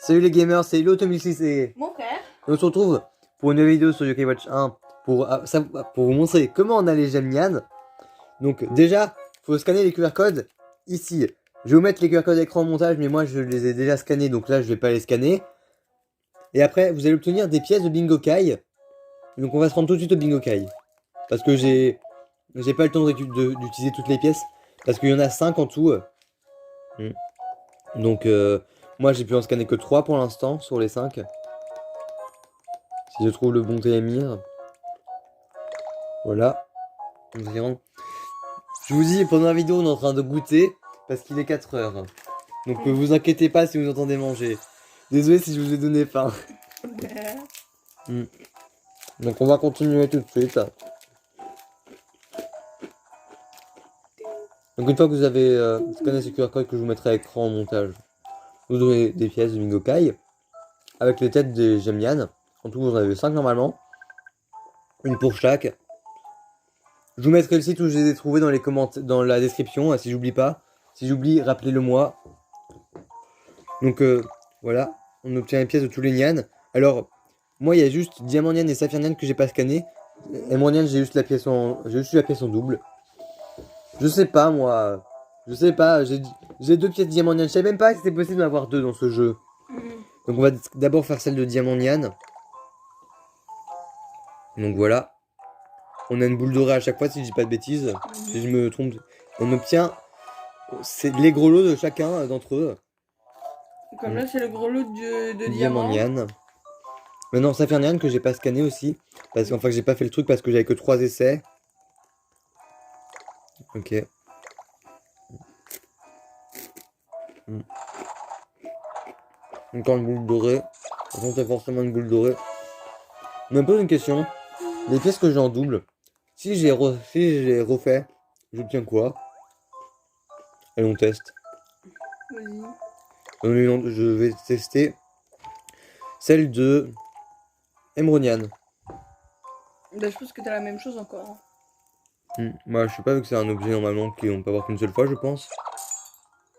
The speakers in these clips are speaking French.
Salut les gamers, c'est Lo2006 et Mon frère. on se retrouve pour une nouvelle vidéo sur Yokai Watch 1 pour vous montrer comment on a les gemmes Nyan. Donc déjà, faut scanner les QR codes ici. Je vais vous mettre les QR codes d'écran en montage, mais moi je les ai déjà scannés, donc là je vais pas les scanner. Et après, vous allez obtenir des pièces de Bingo Kai. Donc on va se rendre tout de suite au Bingo Kai. Parce que j'ai pas le temps d'utiliser toutes les pièces. Parce qu'il y en a 5 en tout. Donc moi j'ai pu en scanner que 3 pour l'instant sur les 5. Si je trouve le bon TMIR. Voilà. Je vous dis, pendant la vidéo on est en train de goûter. Parce qu'il est 4 heures. Donc vous inquiétez pas si vous entendez manger. Désolé si je vous ai donné faim. Donc on va continuer tout de suite. Donc une fois que vous avez scanné ce QR code que je vous mettrai à l'écran en montage, vous aurez des pièces de Bingo Kai avec les têtes des gemmes Nyan. En tout, vous en avez 5 normalement. Une pour chaque. Je vous mettrai le site où je les ai trouvés dans les commentaires, dans la description, si j'oublie pas. Si j'oublie, rappelez-le moi. Donc voilà, on obtient les pièces de tous les Nyan. Alors, moi il y a juste Diamant Nyan et Saphir Nyan que j'ai pas scanné. Emerald Nyan, j'ai juste la pièce en double. Je sais pas moi. Je sais pas, j'ai 2 pièces de Diamant Nyan. Je savais même pas que c'était possible d'avoir 2 dans ce jeu. Donc on va d'abord faire celle de Diamant Nyan. Donc voilà. On a une boule dorée à chaque fois si je dis pas de bêtises. Si je me trompe. On obtient les gros lots de chacun d'entre eux. Comme là c'est le gros lot de Diamant diamants. Nyan. Maintenant Saphir Nyan que j'ai pas scanné aussi. Parce qu'en fait j'ai pas fait le truc parce que j'avais que 3 essais. Ok. Encore une boule dorée. C'est forcément une boule dorée. Je me pose une question. Les pièces que j'ai en double, si j'ai refait, j'obtiens quoi? Allez, on teste. Vas-y. Je vais tester celle de Emerald Nyan. Bah, je pense que t'as la même chose encore. Bah, je sais pas, vu que c'est un objet normalement qu'on peut avoir qu'une seule fois, je pense.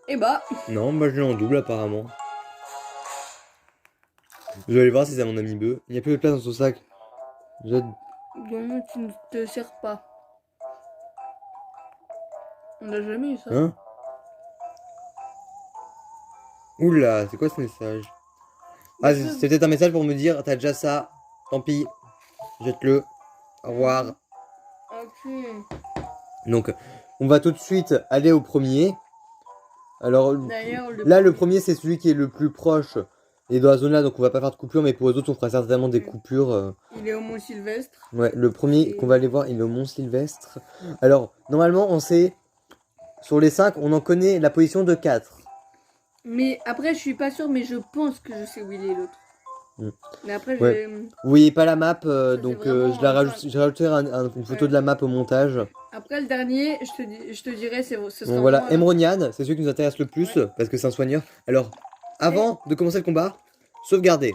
Et bah. Non, bah je l'ai en double apparemment. Je vais aller voir si c'est mon ami Beu. Il n'y a plus de place dans son sac. Donc tu ne te sers pas. On n'a jamais eu ça. Hein? Oula, c'est quoi ce message? Ah, c'est peut-être un message pour me dire, t'as déjà ça, tant pis, jette-le, au revoir. Ok. Donc, on va tout de suite aller au premier. Alors, là, le premier, c'est celui qui est le plus proche. Et dans la zone là, donc on va pas faire de coupure, mais pour les autres, on fera certainement des coupures. Il est au Mont Sylvestre. Ouais, le premier qu'on va aller voir, il est au Mont Sylvestre. Alors, normalement, on sait, sur les 5, on en connaît la position de 4. Mais après, je suis pas sûr, mais je pense que je sais où il est l'autre. Mais après, ouais. Vous voyez pas la map, donc j'ai rajouté une photo de la map au montage. Après, le dernier, je te dirai, ce sera. Donc voilà, Emerald Nyan, c'est celui qui nous intéresse le plus, parce que c'est un soigneur. Alors, avant de commencer le combat, sauvegardez.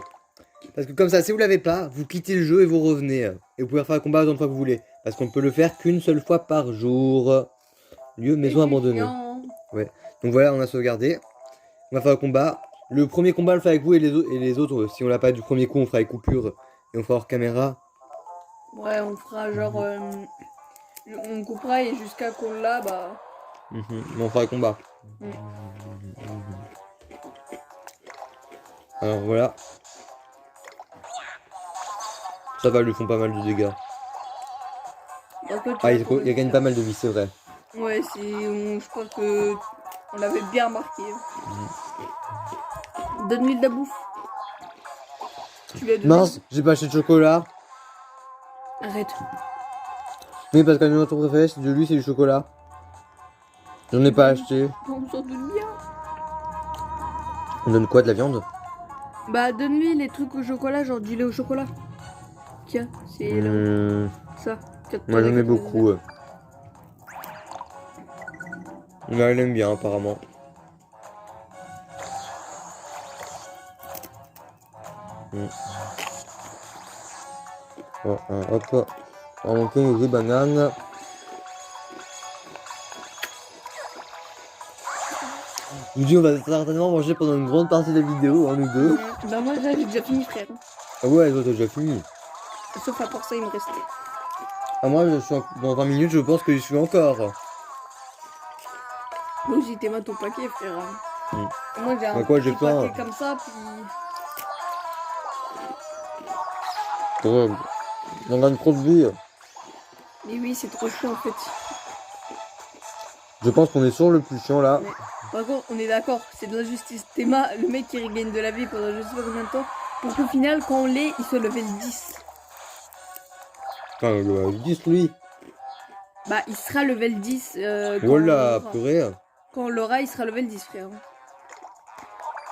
Parce que comme ça, si vous l'avez pas, vous quittez le jeu et vous revenez. Et vous pouvez faire le combat autant de fois que vous voulez. Parce qu'on ne peut le faire qu'une seule fois par jour. Lieu, maison abandonnée. Ouais. Donc voilà, on a sauvegardé. On va faire le combat. Le premier combat, on le fait avec vous et les autres. Si on l'a pas du premier coup, on fera les coupures. Et on fera hors caméra. Ouais, on fera genre... on coupera et jusqu'à qu'on l'a, bah... Mais on fera le combat. Alors voilà. Ça va, ils lui font pas mal de dégâts. Ah, il gagne pas mal de vie, c'est vrai. Ouais, je pense que on l'avait bien remarqué. Donne-lui de la bouffe. Mince, j'ai pas acheté de chocolat. Arrête. Mais parce qu'un autre préféré, c'est de lui, c'est du chocolat. J'en ai pas acheté. On s'en doute bien. On donne quoi, de la viande? Bah, donne-lui les trucs au chocolat, genre du lait au chocolat. Tiens, c'est là. Ça. Moi j'en ai beaucoup. Là, elle aime bien apparemment. Hop. On va monter nos bananes. Je vous dis, on va certainement manger pendant une grande partie de la vidéo, hein, nous deux. Bah moi là j'ai déjà fini frère. Ah ouais, toi t'as déjà fini. Sauf à part ça il me restait. Ah moi, dans 20 minutes, je pense que je suis encore. Moi aussi t'es mal ton paquet frère. Moi j'ai un Bah quoi, j'ai petit faim. paquet comme ça puis... Ouais, on gagne trop de vie. Mais oui c'est trop chiant en fait. Je pense qu'on est sur le plus chiant là. Mais, par contre on est d'accord, c'est de la justice. Théma, le mec qui regagne de la vie pendant je sais pas combien de temps, pour qu'au final quand on l'est, il soit level 10. Enfin, le 10 lui. Bah il sera level 10 Voilà, purée. quand on l'aura il sera level 10 frère.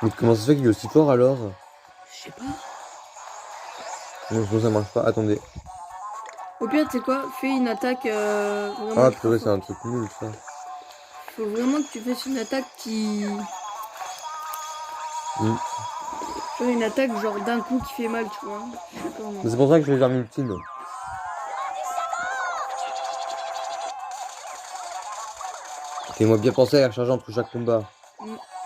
Mais comment ça se fait qu'il est aussi fort alors? Je sais pas. Non, je pense que ça marche pas. Attendez. Au pire, tu sais quoi, fais une attaque vraiment Ah, trop purée, c'est un forte. truc nul ça. Faut vraiment que tu fasses une attaque qui... Genre une attaque genre d'un coup qui fait mal, tu vois. Je sais pas moi. C'est pour ça que je vais faire ultime. Fais-moi bien penser à la recharger entre chaque combat.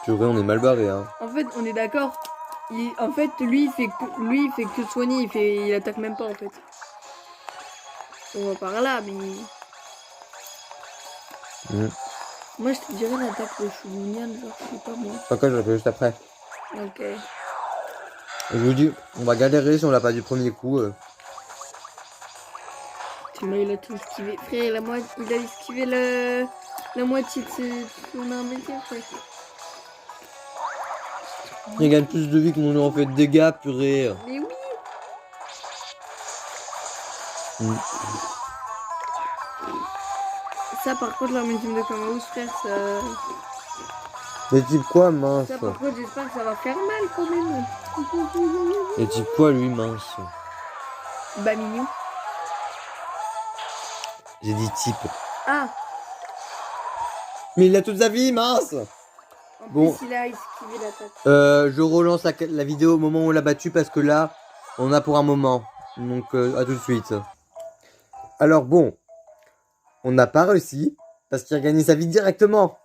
Purée, on est mal barré, hein. En fait, on est d'accord. En fait, lui, il fait que soigner, il attaque même pas en fait. On va par là, mais... Moi, je te dirais l'attaque de Shulunian, genre, je sais pas moi. D'accord, je le fais juste après. Ok. Je vous dis, on va galérer si on l'a pas du premier coup. Tellement il a tout esquivé. Frère, il a esquivé la moitié de son arme, frère. Il gagne plus de vie que nous en fait de dégâts, purée. Mais oui. Ça par contre la ultime de Kamaous frère ça... Mais type quoi, mince? Ça par contre j'espère que ça va faire mal quand même. Et type quoi, lui, mince? Bah mignon. J'ai dit type. Ah. Mais il a toute sa vie, mince! En Bon. plus il a esquivé l'attaque. Je relance la vidéo au moment où on l'a battu parce que là, on a pour un moment. Donc, à tout de suite. Alors bon, on n'a pas réussi parce qu'il a gagné sa vie directement.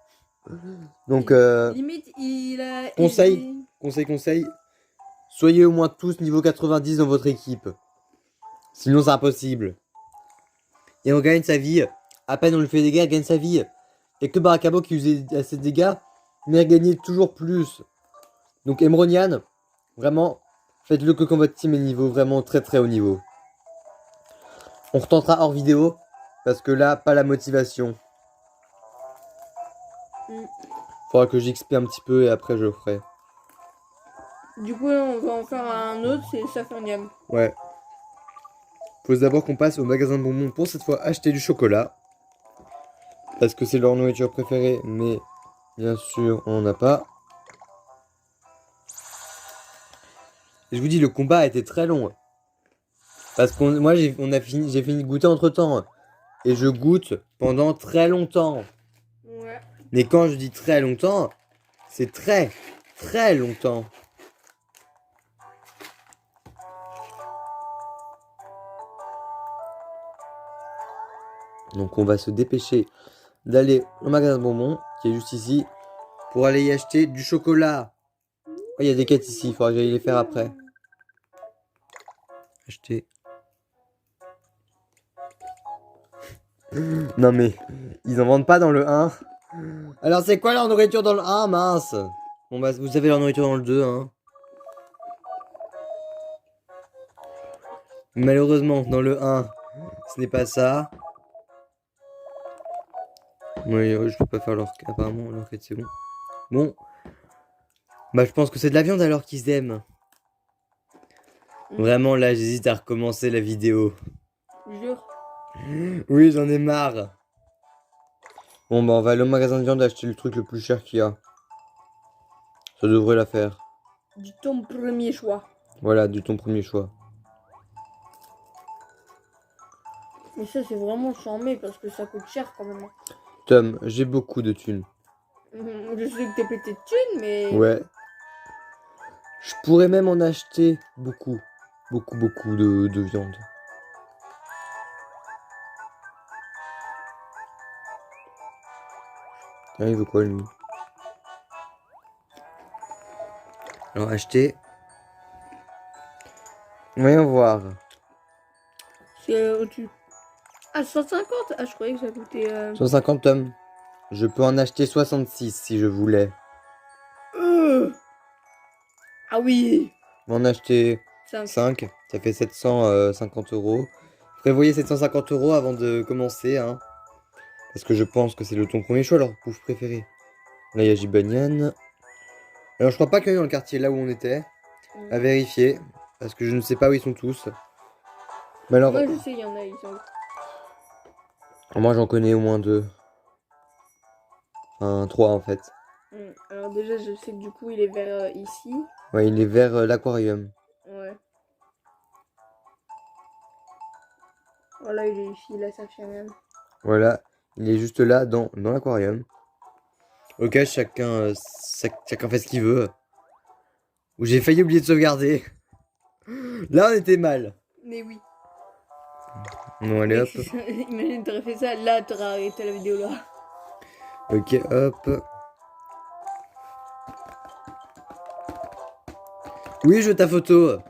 Donc, limite il a... conseil. Soyez au moins tous niveau 90 dans votre équipe. Sinon, c'est impossible. Et on gagne sa vie. À peine on lui fait des dégâts, il gagne sa vie. Il n'y a que Barakabo qui usait assez de dégâts, mais il gagnait toujours plus. Donc Emronian, vraiment, faites-le que quand votre team est niveau vraiment très très haut niveau. On retentera hors vidéo, parce que là, pas la motivation. Faudra que j'XP un petit peu et après je le ferai. Du coup on va en faire un autre, c'est Safernium. Ouais. Faut d'abord qu'on passe au magasin de bonbons pour cette fois acheter du chocolat. Parce que c'est leur nourriture préférée, mais bien sûr on n'en a pas. Et je vous dis, le combat a été très long. Parce que moi j'ai fini de goûter entre temps. Et je goûte pendant très longtemps. Ouais. Mais quand je dis très longtemps, c'est très, très longtemps. Donc on va se dépêcher d'aller au magasin de bonbons, qui est juste ici, pour aller y acheter du chocolat. Oh, il y a des quêtes ici, il faudra que j'aille les faire après. Acheter. Non mais, ils en vendent pas dans le 1. Alors c'est quoi leur nourriture dans le 1, mince? Bon bah vous savez leur nourriture dans le 2, hein. Malheureusement, dans le 1, ce n'est pas ça. Oui, je peux pas faire leur... Apparemment, leur quête, c'est bon. Bon. Bah, je pense que c'est de la viande alors qu'ils aiment. Vraiment, là, j'hésite à recommencer la vidéo. Jure. Oui, j'en ai marre. Bon, bah, on va aller au magasin de viande acheter le truc le plus cher qu'il y a. Ça devrait la faire. Du ton premier choix. Voilà, du ton premier choix. Mais ça c'est vraiment charmé parce que ça coûte cher quand même. Tom, j'ai beaucoup de thunes. Je sais que t'es pété de thunes, mais... Ouais. Je pourrais même en acheter beaucoup. Beaucoup de viande. Ah, il veut quoi, lui? Alors, acheter. Voyons voir. C'est au-dessus. Ah, 150. Ah, je croyais que ça coûtait... 150 tomes. Je peux en acheter 66 si je voulais. Ah oui. M'en acheter 5. 5. Ça fait 750 euros. Prévoyez 750 euros avant de commencer, hein. Parce que je pense que c'est ton premier choix, leur pouf préféré. Là, il y a Gibanian. Alors, je crois pas qu'il y en ait dans le quartier là où on était. À vérifier. Parce que je ne sais pas où ils sont tous. Mais alors, Moi, je sais, il y en a, ils sont... moi j'en connais au moins 2. Enfin, 3 en fait. Alors déjà, je sais que du coup, il est vers ici. Ouais, il est vers l'aquarium. Ouais. Voilà, il est ici, là, ça fait rien. Voilà, il est juste là dans l'aquarium. Ok, chacun fait ce qu'il veut. Ou j'ai failli oublier de sauvegarder. Là, on était mal. Mais oui. Non, allez hop. Imagine, t'aurais fait ça, là, t'aurais arrêté la vidéo, là. Ok, hop. Oui, je veux ta photo.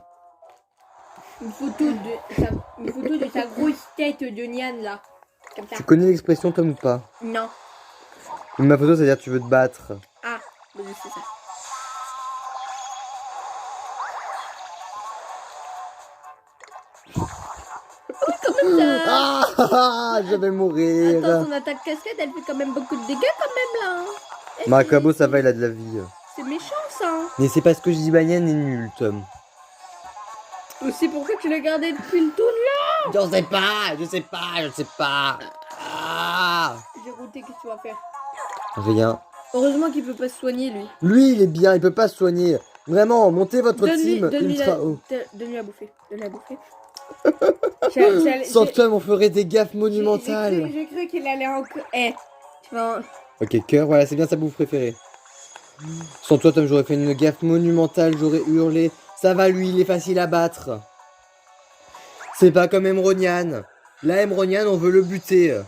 Une photo de sa grosse tête de Nian, là. Comme ça. Tu connais l'expression Tom ou pas? Non. Ma photo, c'est-à-dire tu veux te battre. Ah, mais c'est ça. Ah, je vais mourir. Attends, son attaque cascade, elle fait quand même beaucoup de dégâts quand même là. Macabo, ça va, il a de la vie. C'est méchant ça. Mais c'est parce que Gibanian est nul, Tom. Aussi pourquoi tu l'as gardé depuis le tour là? Je sais pas. Ah. J'ai routé, qu'est-ce que tu vas faire? Rien. Heureusement qu'il peut pas se soigner lui. Lui, il est bien, il peut pas se soigner. Vraiment, montez votre team ultra haut. Donne-lui à bouffer. Donne-lui à bouffer. Sans Tom, on ferait des gaffes monumentales. J'ai cru qu'il allait encore. Tu vois. Ok, cœur, voilà, c'est bien sa bouffe préférée. Sans toi, Tom, j'aurais fait une gaffe monumentale, j'aurais hurlé. Ça va, lui, il est facile à battre. C'est pas comme Emronian. Là, Emronian, on veut le buter.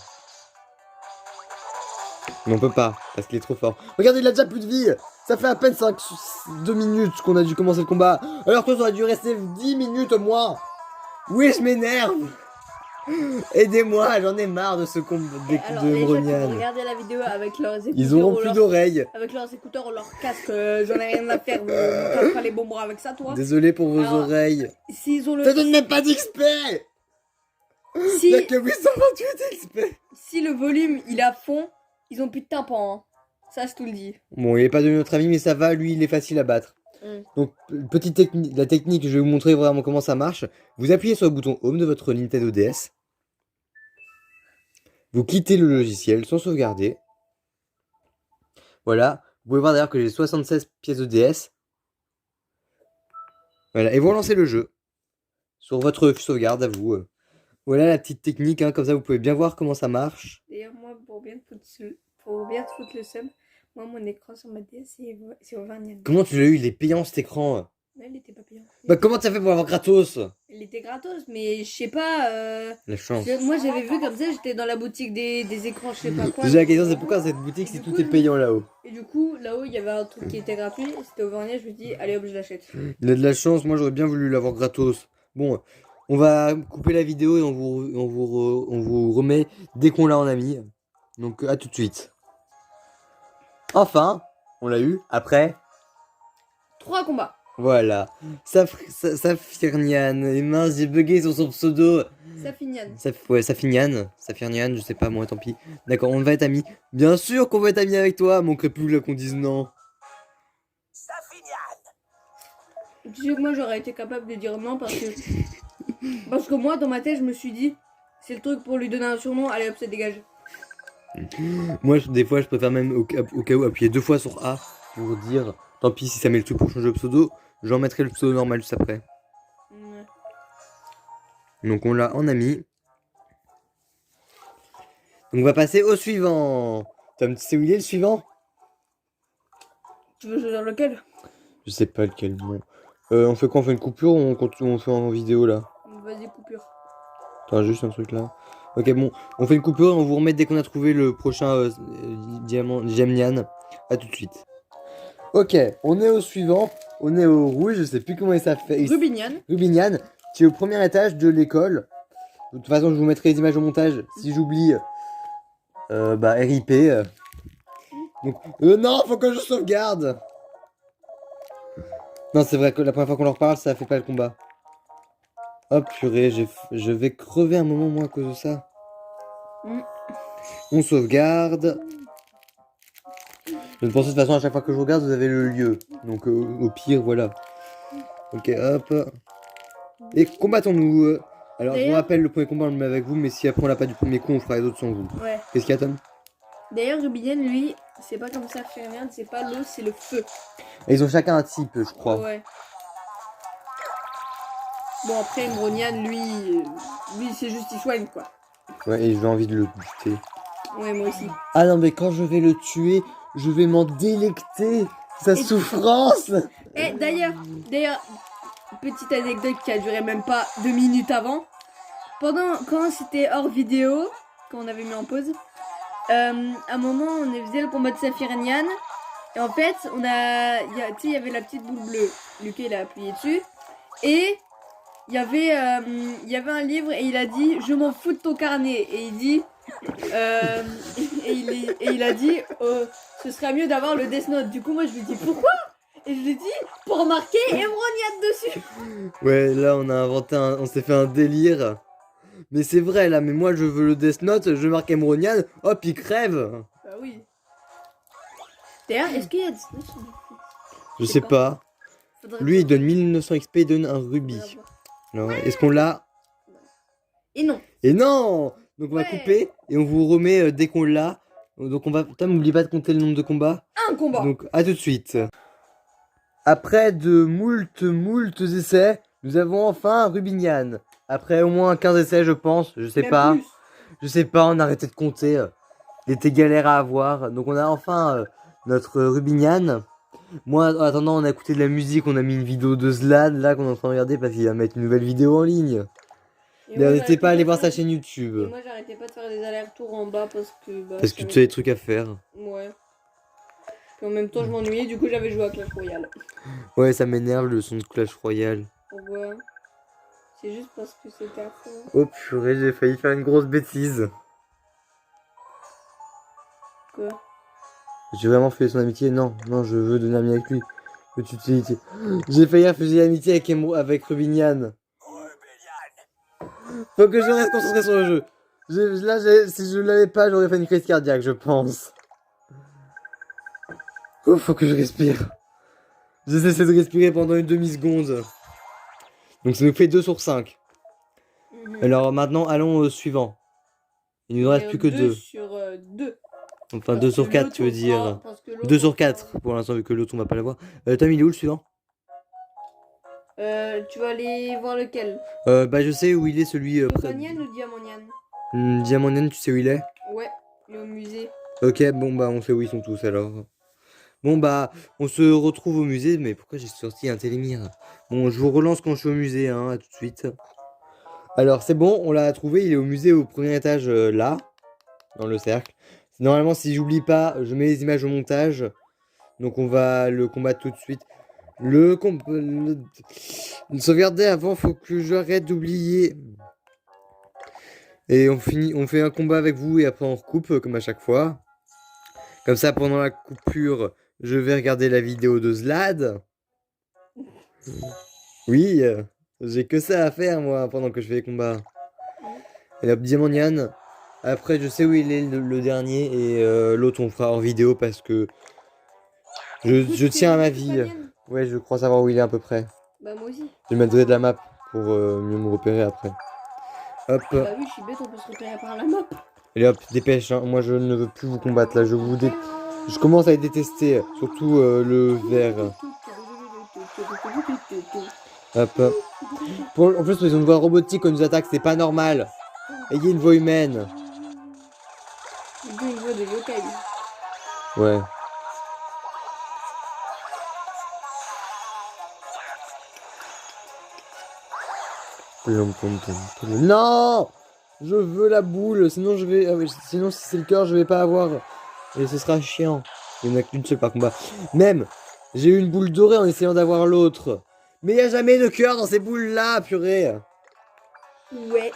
Mais on peut pas, parce qu'il est trop fort. Regardez, il a déjà plus de vie. Ça fait à peine 2 minutes qu'on a dû commencer le combat. Alors que ça aurait dû rester 10 minutes au moins. Oui, je m'énerve. Aidez-moi, j'en ai marre de ce combat de Emronian. Regardez la vidéo avec leurs écouteurs. Ils auront plus d'oreilles. Avec leurs écouteurs ou leurs casques. J'en ai rien à faire. Vous pas les bons bras avec ça, toi. Désolé pour vos oreilles. S'ils ont le. Ça donne même pas d'XP. Il y a que 828 XP. Si le volume il est à fond, ils ont plus de tympan. Hein. Ça, je te le dis. Bon, il est pas de notre avis, mais ça va, lui, il est facile à battre. Donc, petite technique, la technique, je vais vous montrer vraiment comment ça marche. Vous appuyez sur le bouton Home de votre Nintendo DS. Vous quittez le logiciel sans sauvegarder. Voilà. Vous pouvez voir d'ailleurs que j'ai 76 pièces de DS. Voilà. Et vous relancez le jeu. Sur votre sauvegarde à vous. Voilà la petite technique, hein, comme ça vous pouvez bien voir comment ça marche. D'ailleurs, moi, pour bien te foutre le seum, moi, mon écran sur ma DS, c'est au 20 e. Comment tu l'as eu? Il est payant cet écran. Non, il était pas payant. Bah, comment t'as fait pour avoir gratos? Il était gratos, mais je sais pas. La chance. Moi, j'avais vu comme ça, j'étais dans la boutique des écrans, je sais pas quoi. Déjà, la question, c'est pourquoi cette boutique si tout est payant là-haut? Et du coup, là-haut, il y avait un truc qui était gratuit, c'était au 20 e, je me dis, allez hop, je l'achète. Il a de la chance, moi j'aurais bien voulu l'avoir gratos. Bon, on va couper la vidéo et on vous remet dès qu'on l'a en ami. Donc à tout de suite. Enfin, on l'a eu après 3 combats. Voilà. Safirnian. Et mince, j'ai bugué sur son pseudo. Safinian. Safirnian, je sais pas, moi tant pis. D'accord, on va être amis. Bien sûr qu'on va être amis avec toi, manquerait plus là qu'on dise non. Tu sais que moi j'aurais été capable de dire non parce que moi dans ma tête je me suis dit c'est le truc pour lui donner un surnom, allez hop ça dégage. Moi des fois je préfère même au cas où appuyer 2 fois sur A pour dire tant pis si ça met le truc pour changer le pseudo, j'en mettrai le pseudo normal juste après. Ouais. Donc on l'a en ami. Donc on va passer au suivant. Tom, tu sais où il est le suivant? Tu veux choisir lequel? Je sais pas lequel, non. On fait quoi? On fait une coupure ou on fait en vidéo là? Vas-y coupure. Attends, juste un truc là. Ok, bon, on fait une coupure et on vous remet dès qu'on a trouvé le prochain diamant Gemnian. A tout de suite. Ok, on est au suivant. On est au rouge, je sais plus comment il s'appelle. Rubignan. Rubignan, qui est au premier étage de l'école. De toute façon, je vous mettrai les images au montage. Si j'oublie, bah RIP. Donc, non, faut que je sauvegarde. Non, c'est vrai que la première fois qu'on leur parle, ça fait pas le combat. Hop, purée, je vais crever un moment, moi, à cause de ça. Mm. On sauvegarde. Je pense de toute façon, à chaque fois que je regarde, vous avez le lieu. Donc, au pire, voilà. Ok, hop. Et combattons-nous. Alors, je vous D'ailleurs- rappelle, le premier combat, on le met avec vous, mais si après on l'a pas du premier coup, on fera les autres sans vous. Ouais. Qu'est-ce qu'il y a, Tom? D'ailleurs, Rubignan, lui, c'est pas comme ça, Ferdinand, c'est pas l'eau, c'est le feu. Et ils ont chacun un type, je crois. Ouais. Bon, après, Mronian, lui, c'est juste, il soigne, quoi. Ouais, et j'ai envie de le buter. Ouais, moi aussi. Ah non, mais quand je vais le tuer, je vais m'en délecter. Sa Et- souffrance. Et d'ailleurs, petite anecdote qui a duré même pas 2 minutes avant. Quand c'était hors vidéo, quand on avait mis en pause, à un moment, on faisait le combat de Saphir et Nian. Et en fait, tu sais, il y avait la petite boule bleue. Lucas, il a appuyé dessus. Et il y avait un livre et il a dit, je m'en fous de ton carnet. Et il dit, et il a dit, ce serait mieux d'avoir le Death Note. Du coup, moi, je lui dis, pourquoi? Et je lui dis, pour marquer Emronian dessus. Ouais, là, on s'est fait un délire. Mais c'est vrai, là, mais moi, je veux le Death Note, je marque Emronian, hop, il crève. Bah oui. D'ailleurs, est-ce qu'il y a Death Note sur Netflix? Je sais pas. Faudrait Lui, il que- donne 1900 XP, il donne un rubis. Non, est-ce qu'on l'a? Et non. Et non! Donc on va Ouais. couper et on vous remet dès qu'on l'a. Donc on va... Tom, n'oublie pas de compter le nombre de combats. Un combat. Donc à tout de suite. Après de moult essais, nous avons enfin Rubignan. Après au moins 15 essais, je pense. Je sais Même pas. plus. Je sais pas, on a arrêté de compter. Il était galère à avoir. Donc on a enfin notre Rubignan. Moi, en attendant, on a écouté de la musique, on a mis une vidéo de Zlad là qu'on est en train de regarder parce qu'il va mettre une nouvelle vidéo en ligne. Et moi, N'hésitez pas à aller j'arrêtais voir de sa faire- chaîne Et YouTube. moi, j'arrêtais pas de faire des allers-retours en bas parce que. Bah, Parce que ça tu as des trucs à faire. Ouais. Puis en même temps, je m'ennuyais, du coup, j'avais joué à Clash Royale. Ouais, ça m'énerve le son de Clash Royale. Ouais. C'est juste parce que c'était à fond. Oh purée, j'ai failli faire une grosse bêtise. Quoi? J'ai vraiment fait son amitié? Non, non, je veux donner amitié avec lui. Petite utilité. J'ai failli refuser l'amitié avec Rubignan. Faut que je reste concentré sur le jeu. Si je l'avais pas, j'aurais fait une crise cardiaque, je pense. Oh, faut que je respire. J'ai cessé de respirer pendant une demi-seconde. Donc ça nous fait 2 sur 5. Alors maintenant, allons au suivant. Il nous en reste plus que 2. sur 2. Enfin, 2 sur 4, tu veux dire. 2 sur 4 pour l'instant, vu que l'autre on va pas l'avoir. Tom, il est où le suivant? Tu vas aller voir lequel? Bah, je sais où il est, celui près. Topanian ou Diamonian? Diamonian, tu sais où il est? Ouais, il est au musée. Ok, bon, bah, on sait où ils sont tous alors. Bon, bah, on se retrouve au musée, mais pourquoi j'ai sorti un télémire? Bon, je vous relance quand je suis au musée, hein, à tout de suite. Alors, c'est bon, on l'a trouvé, il est au musée au premier étage, là, dans le cercle. Normalement, si j'oublie pas, je mets les images au montage. Donc, on va le combattre tout de suite. Sauvegarder avant, faut que j'arrête d'oublier. Et on fait un combat avec vous et après on recoupe comme à chaque fois. Comme ça, pendant la coupure, je vais regarder la vidéo de Zlad. Oui, j'ai que ça à faire moi pendant que je fais les combats. Et la Diamonian. Après, je sais où il est le dernier et l'autre on fera en vidéo parce que je tiens à ma vie. Ouais, je crois savoir où il est à peu près. Bah, moi aussi. Je mettrai de la map pour mieux me repérer après. Hop. Bah oui, je suis bête, on peut se repérer par la map. Allez hop, dépêche, hein. Moi je ne veux plus vous combattre là, je commence à les détester, surtout le vert. Hop. En plus, ils ont une voix robotique quand ils nous attaquent, c'est pas normal. Ayez une voix humaine. Il y a une voix de yokai. Ouais. Non! Je veux la boule, sinon je vais. Sinon, si c'est le cœur, je vais pas avoir. Et ce sera chiant. Il n'y en a qu'une seule par combat. Même, J'ai eu une boule dorée en essayant d'avoir l'autre. Mais y a jamais de cœur dans ces boules-là, purée. Ouais.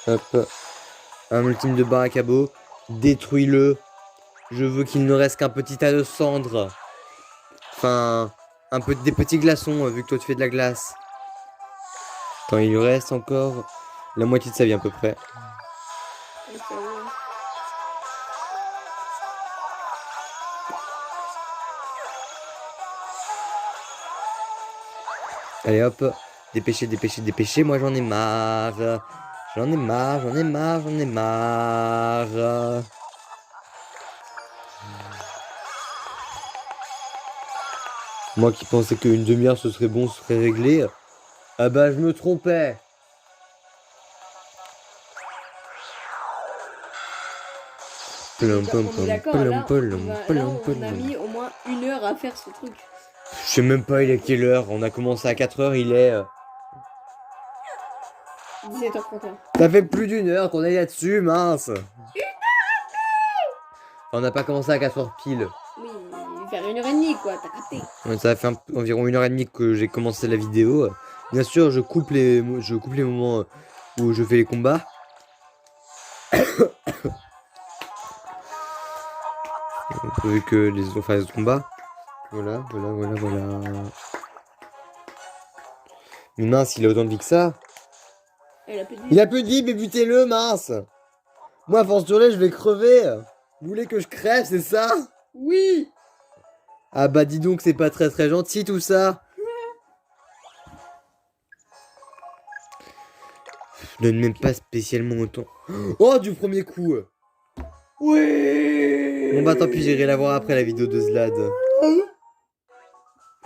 Hop. Un ultime de bar à cabot. Détruis-le. Je veux qu'il ne reste qu'un petit tas de cendres. Enfin, des petits glaçons, vu que toi tu fais de la glace. Attends, il lui reste encore la moitié de sa vie à peu près. Et ça va. Allez hop, dépêchez, dépêchez, dépêchez, moi j'en ai marre. J'en ai marre, j'en ai marre, j'en ai marre. Moi qui pensais qu'une demi-heure ce serait bon, ce serait réglé. Ah bah je me trompais. On a mis au moins 1 heure à faire ce truc. Je sais même pas il est quelle heure. On a commencé à 4 heures, il est... 17h31. Ça fait plus d'1 heure qu'on est là-dessus, mince. On n'a pas commencé à 4 heures pile. Oui, vers 1h30 quoi, t'as capté. Ouais, ça fait environ 1h30 que j'ai commencé la vidéo. Bien sûr, je coupe les moments où je fais les combats. Vu que les phases de combat. Voilà. Mais mince, il a autant de vie que ça. Il a plus de vie. Il a plus de vie, mais butez-le, mince. Moi, à force de lait, je vais crever. Vous voulez que je crève, c'est ça? Oui. Ah bah dis donc, c'est pas très très gentil tout ça. Je donne même pas spécialement autant. Oh, du premier coup. Oui. Bon bah tant pis, j'irai la voir après la vidéo de Zlad.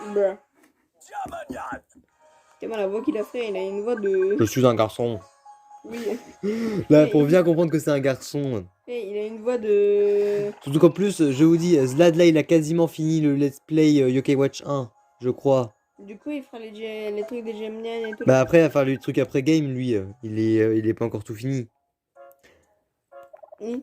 Bruh. Tellement la voix qu'il a fait, il a une voix de... Je suis un garçon. Oui. Là, pour bien comprendre que c'est un garçon. Et il a une voix de... Surtout qu'en plus, je vous dis, Zlad là, il a quasiment fini le let's play Yokai Watch 1, je crois. Du coup, il fera les trucs des Gemnian et tout. Bah après, à faire le truc après game, lui, il est pas encore tout fini. Mm.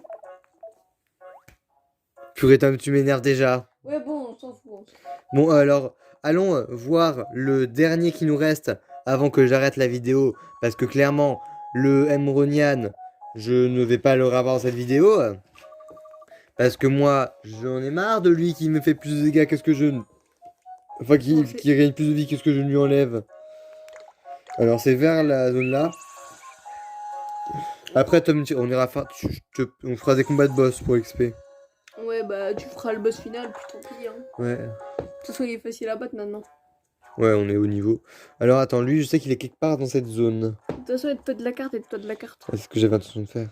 Purée, tu m'énerves déjà. Ouais, bon, on s'en fout. Bon, alors, allons voir le dernier qui nous reste avant que j'arrête la vidéo. Parce que clairement, le Emronian, je ne vais pas le revoir dans cette vidéo. Parce que moi, j'en ai marre de lui qui me fait plus de dégâts que ce que je... Enfin, qui gagne plus de vie que ce que je lui enlève. Alors, c'est vers la zone là. Après, Tom, on ira faire... on fera des combats de boss pour XP. Ouais, bah, tu feras le boss final, puis tant pis, hein. Ouais. De toute façon, il est facile à battre maintenant. Ouais, on est au niveau. Alors, attends, lui, je sais qu'il est quelque part dans cette zone. De toute façon, aide-toi de la carte, aide-toi de la carte. C'est ce que j'avais intention de faire.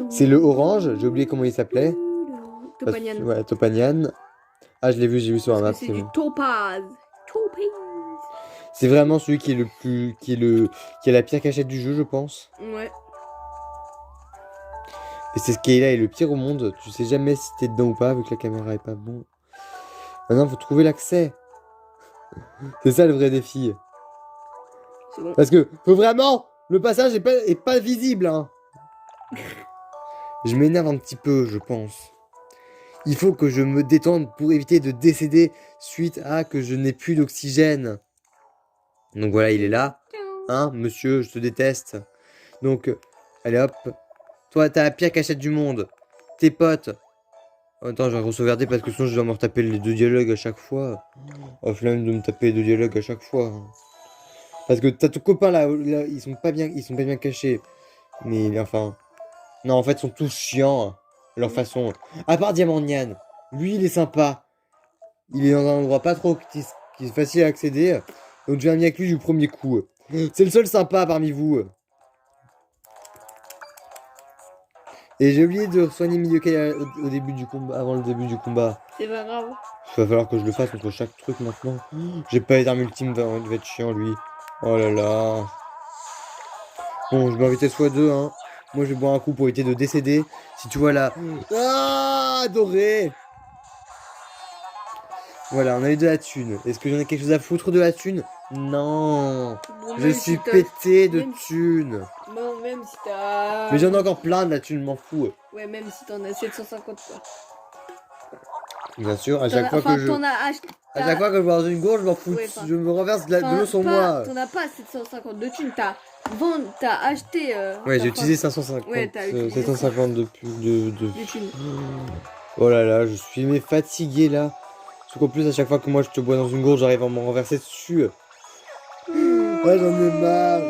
C'est le orange, j'ai oublié comment il s'appelait. Topanian. Ouais, Topanian. Ah, j'ai vu sur un map. C'est du topaz. Topaz. C'est vraiment celui qui est le plus. Qui a la pire cachette du jeu, je pense. Ouais. Et c'est ce qui est là, est le pire au monde. Tu sais jamais si t'es dedans ou pas, vu que la caméra est pas bon. Maintenant, faut trouver l'accès. C'est ça le vrai défi. C'est bon. Parce que, faut vraiment. Le passage est pas visible, hein. Je m'énerve un petit peu, je pense. Il faut que je me détende pour éviter de décéder suite à que je n'ai plus d'oxygène. Donc voilà, il est là. Hein, monsieur, je te déteste. Donc, allez hop. Toi, t'as la pire cachette du monde. Tes potes. Attends, je vais re-sauvegarder parce que sinon je dois me retaper les 2 dialogues à chaque fois. Oh, flemme de me taper les 2 dialogues à chaque fois. Parce que t'as ton copain là, ils sont pas bien cachés. Mais enfin... Non, en fait, ils sont tous chiants. Leur façon. À part Diamant Nyan. Lui, il est sympa. Il est dans un endroit pas trop qui est facile à accéder. Donc, je viens avec lui du premier coup. C'est le seul sympa parmi vous. Et j'ai oublié de soigner Miyokai au début du combat, avant le début du combat. C'est pas grave. Il va falloir que je le fasse contre chaque truc maintenant. J'ai pas les armes ultimes, il va être chiant lui. Oh là là. Bon, je vais en vitesse x2, hein. Moi, je vais boire un coup pour éviter de décéder. Si tu vois là... Ah, doré. Voilà, on a eu de la thune. Est-ce que j'en ai quelque chose à foutre de la thune? Non. Bon, Je suis pété de thunes. Bon, Même si t'as. Mais j'en ai encore plein de là, tu m'en fous. Ouais, même si t'en as 750 quoi. Bien sûr, à T'en chaque as- fois enfin, que je... t'en as acheté. À chaque fois que je vois dans une gourde, je m'en fous. Ouais, enfin, Je me renverse de l'eau sur moi. T'en as pas 750 de thunes, t'as acheté. Ouais, t'as j'ai utilisé pas- 550. Ouais, t'as utilisé 750 de... de thunes. Oh là là, je suis mais fatigué là. Sauf qu'en plus, à chaque fois que moi je te bois dans une gourde, j'arrive à me renverser dessus. Ouais, j'en ai marre.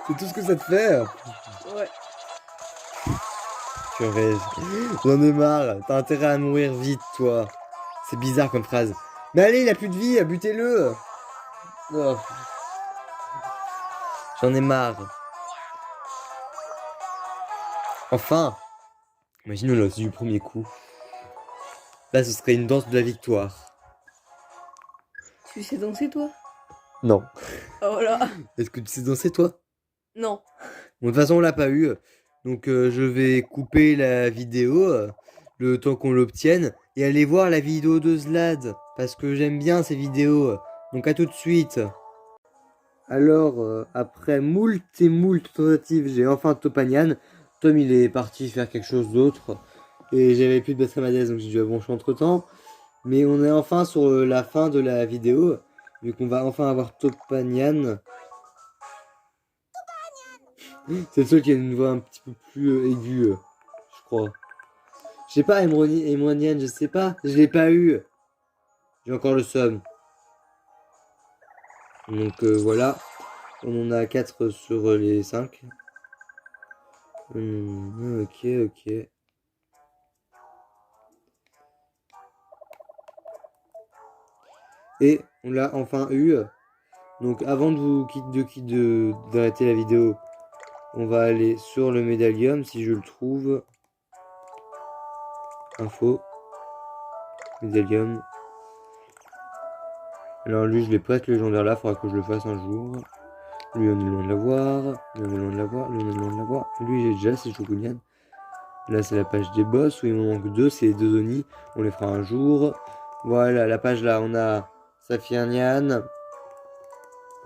C'est tout ce que ça te fait. Ouais. Purée, j'en ai marre. T'as intérêt à mourir vite, toi. C'est bizarre comme phrase. Mais allez, il a plus de vie, butez-le. Oh. J'en ai marre. Enfin, imagine on l'a du premier coup. Là, ce serait une danse de la victoire. Tu sais danser toi? Non. Oh là. Est-ce que tu sais danser, toi? Non. Bon, de toute façon, on l'a pas eu. Donc, je vais couper la vidéo le temps qu'on l'obtienne et aller voir la vidéo de Zlad parce que j'aime bien ces vidéos. Donc, à tout de suite. Alors, après moult et moult tentatives, j'ai enfin Topanian. Tom, il est parti faire quelque chose d'autre et j'avais plus de batterie à ma donc j'ai dû brancher entre temps. Mais on est enfin sur la fin de la vidéo, vu qu'on va enfin avoir Topanian. C'est le seul qui a une voix un petit peu plus aiguë, je crois. Je sais pas, Emronian, je sais pas. Je l'ai pas eu. J'ai encore le seum. Donc voilà. On en a 4 sur les 5. Ok, ok. Et on l'a enfin eu. Donc avant d'arrêter la vidéo, on va aller sur le médaillum si je le trouve. Info. Médaillum. Alors lui je l'ai presque légendaire là, faudra que je le fasse un jour. Lui on est loin de l'avoir. Lui on est loin de l'avoir. Lui on est loin de l'avoir. Lui j'ai déjà, c'est Shogunyan. Là c'est la page des boss où il m'en manque 2, c'est les 2 Oni. On les fera un jour. Voilà, la page là, on a Saphirnian,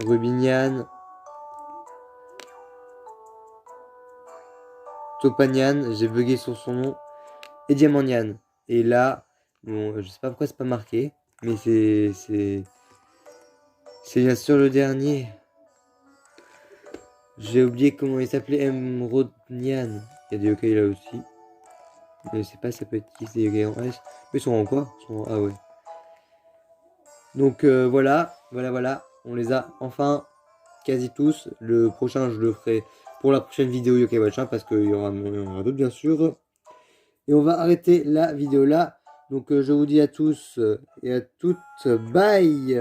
Rubinian, Topanian, j'ai bugué sur son nom, et Diamandian. Et là, bon, je sais pas pourquoi c'est pas marqué, mais c'est bien sûr le dernier. J'ai oublié comment il s'appelait, Emeraldnian. Il y a des yokai là aussi. Mais je sais pas, ça peut être qui, c'est des yokai en S. Mais ils sont en quoi? Ah ouais. Donc voilà, on les a enfin quasi tous. Le prochain, je le ferai pour la prochaine vidéo Yokai Watch, parce qu'il y aura d'autres bien sûr. Et on va arrêter la vidéo là. Donc je vous dis à tous et à toutes, bye.